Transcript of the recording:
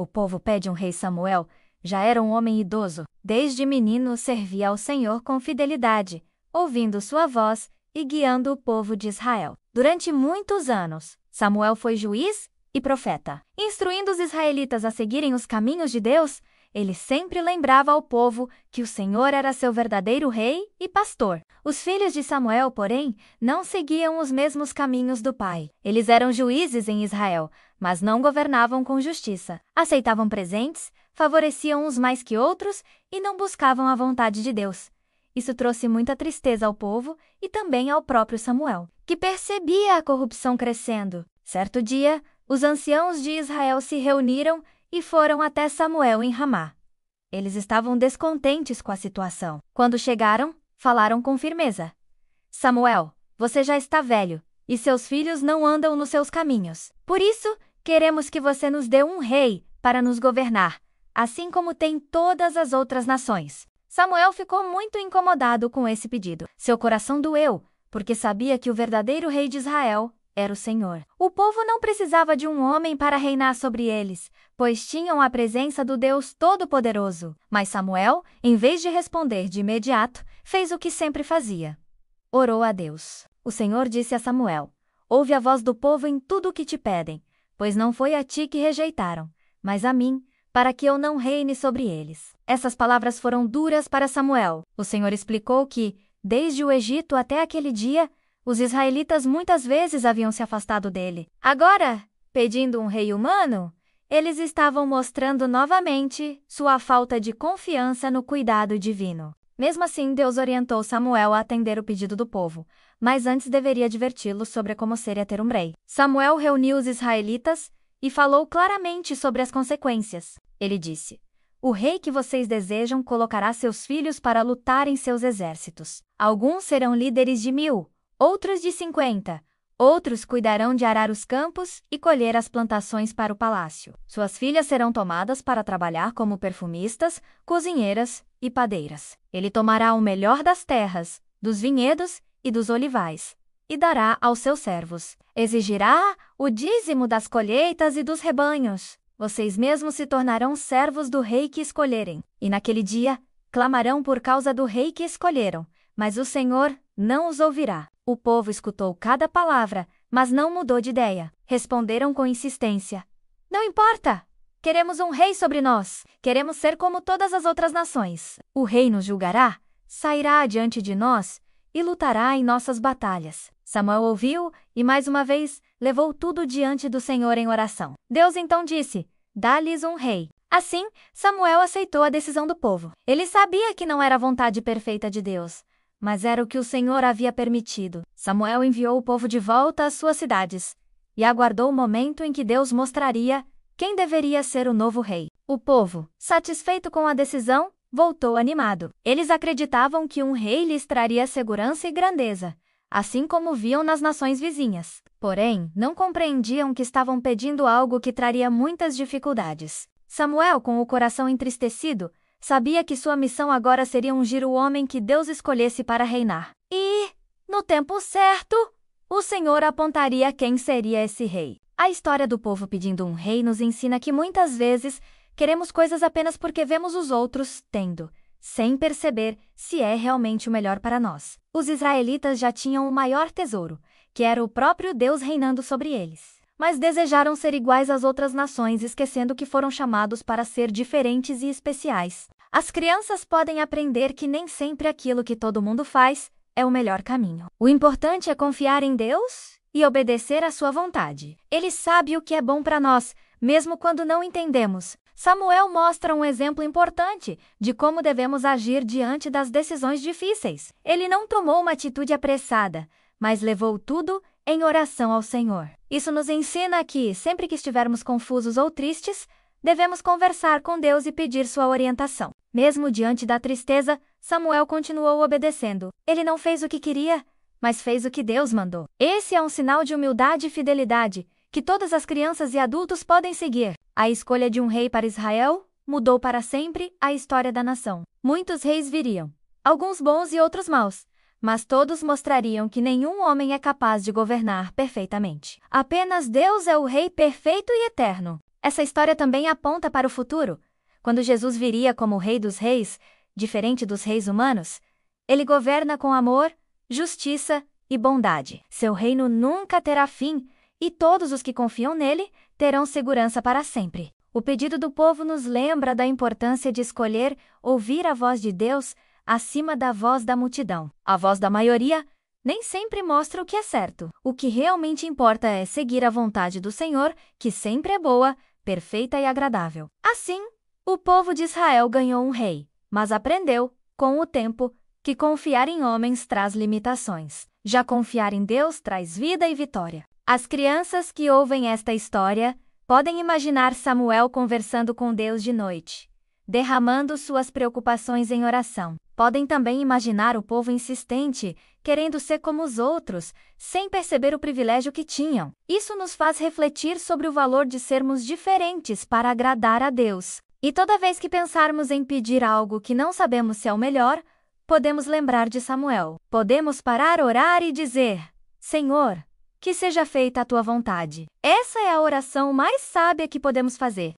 O povo pede um rei. Samuel já era um homem idoso. Desde menino servia ao Senhor com fidelidade, ouvindo sua voz e guiando o povo de Israel. Durante muitos anos, Samuel foi juiz e profeta. Instruindo os israelitas a seguirem os caminhos de Deus, ele sempre lembrava ao povo que o Senhor era seu verdadeiro rei e pastor. Os filhos de Samuel, porém, não seguiam os mesmos caminhos do pai. Eles eram juízes em Israel, mas não governavam com justiça. Aceitavam presentes, favoreciam uns mais que outros e não buscavam a vontade de Deus. Isso trouxe muita tristeza ao povo e também ao próprio Samuel, que percebia a corrupção crescendo. Certo dia, os anciãos de Israel se reuniram e foram até Samuel em Ramá. Eles estavam descontentes com a situação. Quando chegaram, falaram com firmeza: Samuel, você já está velho, e seus filhos não andam nos seus caminhos. Por isso, queremos que você nos dê um rei para nos governar, assim como tem todas as outras nações. Samuel ficou muito incomodado com esse pedido. Seu coração doeu, porque sabia que o verdadeiro rei de Israel era o Senhor. O povo não precisava de um homem para reinar sobre eles, pois tinham a presença do Deus Todo-Poderoso. Mas Samuel, em vez de responder de imediato, fez o que sempre fazia. Orou a Deus. O Senhor disse a Samuel: ouve a voz do povo em tudo o que te pedem, pois não foi a ti que rejeitaram, mas a mim, para que eu não reine sobre eles. Essas palavras foram duras para Samuel. O Senhor explicou que, desde o Egito até aquele dia, os israelitas muitas vezes haviam se afastado dele. Agora, pedindo um rei humano, eles estavam mostrando novamente sua falta de confiança no cuidado divino. Mesmo assim, Deus orientou Samuel a atender o pedido do povo, mas antes deveria adverti-lo sobre como seria ter um rei. Samuel reuniu os israelitas e falou claramente sobre as consequências. Ele disse: o rei que vocês desejam colocará seus filhos para lutar em seus exércitos. Alguns serão líderes de 1000, outros de 50. Outros cuidarão de arar os campos e colher as plantações para o palácio. Suas filhas serão tomadas para trabalhar como perfumistas, cozinheiras e padeiras. Ele tomará o melhor das terras, dos vinhedos e dos olivais, e dará aos seus servos. Exigirá o dízimo das colheitas e dos rebanhos. Vocês mesmos se tornarão servos do rei que escolherem. E naquele dia, clamarão por causa do rei que escolheram, mas o Senhor não os ouvirá. O povo escutou cada palavra, mas não mudou de ideia. Responderam com insistência: não importa! Queremos um rei sobre nós. Queremos ser como todas as outras nações. O rei nos julgará, sairá adiante de nós e lutará em nossas batalhas. Samuel ouviu e, mais uma vez, levou tudo diante do Senhor em oração. Deus então disse: dá-lhes um rei. Assim, Samuel aceitou a decisão do povo. Ele sabia que não era a vontade perfeita de Deus, mas era o que o Senhor havia permitido. Samuel enviou o povo de volta às suas cidades e aguardou o momento em que Deus mostraria quem deveria ser o novo rei. O povo, satisfeito com a decisão, voltou animado. Eles acreditavam que um rei lhes traria segurança e grandeza, assim como viam nas nações vizinhas. Porém, não compreendiam que estavam pedindo algo que traria muitas dificuldades. Samuel, com o coração entristecido, sabia que sua missão agora seria ungir o homem que Deus escolhesse para reinar. E, no tempo certo, o Senhor apontaria quem seria esse rei. A história do povo pedindo um rei nos ensina que muitas vezes queremos coisas apenas porque vemos os outros tendo, sem perceber se é realmente o melhor para nós. Os israelitas já tinham o maior tesouro, que era o próprio Deus reinando sobre eles. Mas desejaram ser iguais às outras nações, esquecendo que foram chamados para ser diferentes e especiais. As crianças podem aprender que nem sempre aquilo que todo mundo faz é o melhor caminho. O importante é confiar em Deus e obedecer à sua vontade. Ele sabe o que é bom para nós, mesmo quando não entendemos. Samuel mostra um exemplo importante de como devemos agir diante das decisões difíceis. Ele não tomou uma atitude apressada, mas levou tudo em oração ao Senhor. Isso nos ensina que, sempre que estivermos confusos ou tristes, devemos conversar com Deus e pedir sua orientação. Mesmo diante da tristeza, Samuel continuou obedecendo. Ele não fez o que queria, mas fez o que Deus mandou. Esse é um sinal de humildade e fidelidade que todas as crianças e adultos podem seguir. A escolha de um rei para Israel mudou para sempre a história da nação. Muitos reis viriam, alguns bons e outros maus, mas todos mostrariam que nenhum homem é capaz de governar perfeitamente. Apenas Deus é o Rei perfeito e eterno. Essa história também aponta para o futuro, quando Jesus viria como o Rei dos Reis, diferente dos reis humanos. Ele governa com amor, justiça e bondade. Seu reino nunca terá fim, e todos os que confiam nele terão segurança para sempre. O pedido do povo nos lembra da importância de escolher ouvir a voz de Deus acima da voz da multidão. A voz da maioria nem sempre mostra o que é certo. O que realmente importa é seguir a vontade do Senhor, que sempre é boa, perfeita e agradável. Assim, o povo de Israel ganhou um rei, mas aprendeu, com o tempo, que confiar em homens traz limitações. Já confiar em Deus traz vida e vitória. As crianças que ouvem esta história podem imaginar Samuel conversando com Deus de noite, derramando suas preocupações em oração. Podem também imaginar o povo insistente, querendo ser como os outros, sem perceber o privilégio que tinham. Isso nos faz refletir sobre o valor de sermos diferentes para agradar a Deus. E toda vez que pensarmos em pedir algo que não sabemos se é o melhor, podemos lembrar de Samuel. Podemos parar, orar e dizer: Senhor, que seja feita a tua vontade. Essa é a oração mais sábia que podemos fazer.